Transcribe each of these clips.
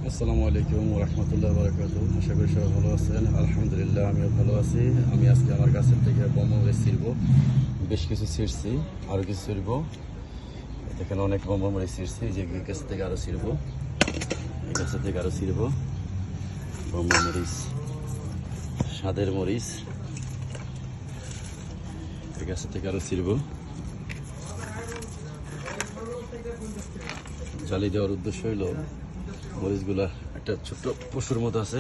আসসালামু আলাইকুম রহমতুল্লাহ বারাকাতু। আশা করি সবাই ভালো আছেন। আলহামদুলিল্লাহ আমিও ভালো আছি। আমি আজকে আমার গাছের থেকে বমবমড়ি ছিড়বো। বেশ কিছু ছিঁড়ছি, আরও কিছু ছিড়বো। এখানে অনেক বমবমড়ি ছিঁড়ছি, যে গাছের থেকে আরও ছিড়বো, এই গাছের থেকে আরও ছিড়বো। বমবমরিচ, স্বাদের মরিচ, এই গাছের থেকে আরও ছিড়বো। জালি দেওয়ার উদ্দেশ্য হইল মরিচগুলা একটা ছোট্ট পশুর মতো আছে,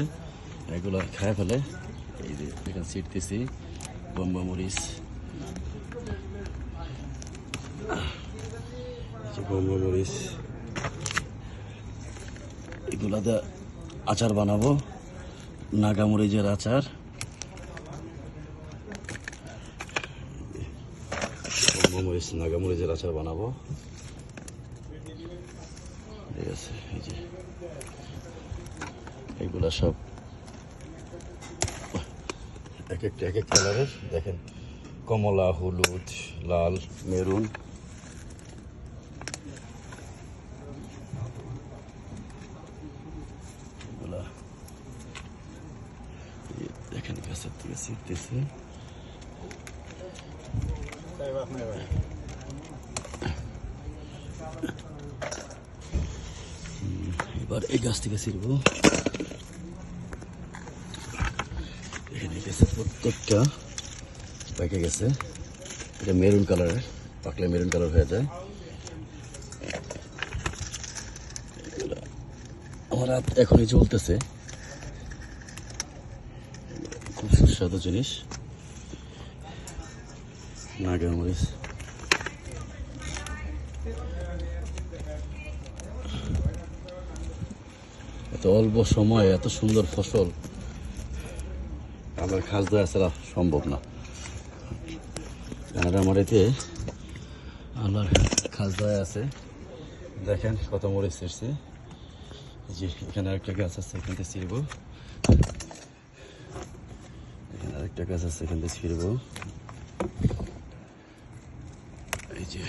এগুলা খায় ফেলে। এই যে এখানে ছিটতেছি বম্বা মরিচ, বম্বা মরিচ, এগুলা দিয়ে আচার বানাবো, নাগা মরিচের আচার। বম্বা মরিচ, নাগা মরিচের আচার বানাবো। ঠিক আছে, এই যে এগুলা সব এক এক কালারের, দেখেন কমলা, হলুদ, লাল, মেরুন। এগুলা দেখেন গাছের থেকে ছিটতেছি। এবার এই গাছ থেকে ছিড়বো। এখানে গেছে প্রত্যেকটা পেকে গেছে। এটা মেরুন কালারের, পাকলে মেরুন কালার হয়ে যায়। আমার হাত এখনই চলতেছে, খুব সুস্বাদু জিনিস নাগা মরিচ। এত অল্প সময়ে এত সুন্দর ফসল আমার খাস দেওয়া ছাড়া সম্ভব না। আর আমার এতে আল্লাহর খাস দেওয়া আছে। দেখেন কত মরিচ ছিঁড়ছে। যে এখানে আরেকটা গাছ আছে, এখান থেকে ছিঁড়বো। এখানে আরেকটা গাছ আছে, এখান থেকে ছিঁড়বো। এই যে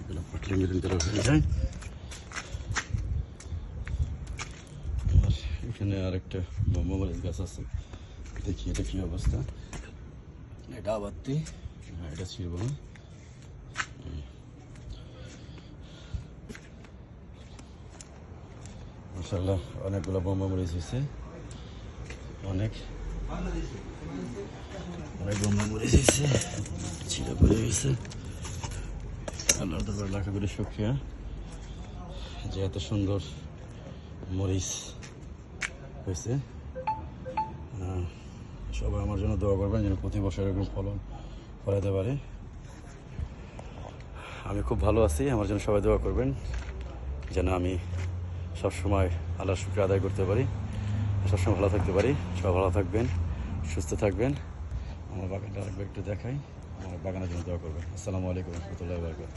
এগুলো পাটলে মেরুন কালার হয়ে যায়। এখানে আরেকটা বম্বামরিচ গাছ আছে, দেখি এটা কি অবস্থা। এটা আবাত্তি, এটা ছিড়বো না। মাশাআল্লাহ অনেকগুলো বম্বামরিচ হয়েছে, অনেক বম্বামরিচ হয়েছে, ছিঁড়ে পড়ে গেছে। আল্লাহর দরবারে লাখ কোটি শুকরিয়া যে এত সুন্দর মরিচ হয়েছে। সবাই আমার জন্য দোয়া করবেন যেন প্রতি বছর এরকম ফলন ফলাতে পারে। আমি খুব ভালো আছি, আমার জন্য সবাই দোয়া করবেন যেন আমি সবসময় আল্লাহর শুকর আদায় করতে পারি, সবসময় ভালো থাকতে পারি। সবাই ভালো থাকবেন, সুস্থ থাকবেন। আমার বাগানটা আরেকবার একটু দেখাই, আমার বাগানের জন্য দোয়া করবেন। আসসালামু আলাইকুম রহমতুল্লাহি ওয়া বারাকাতুহু।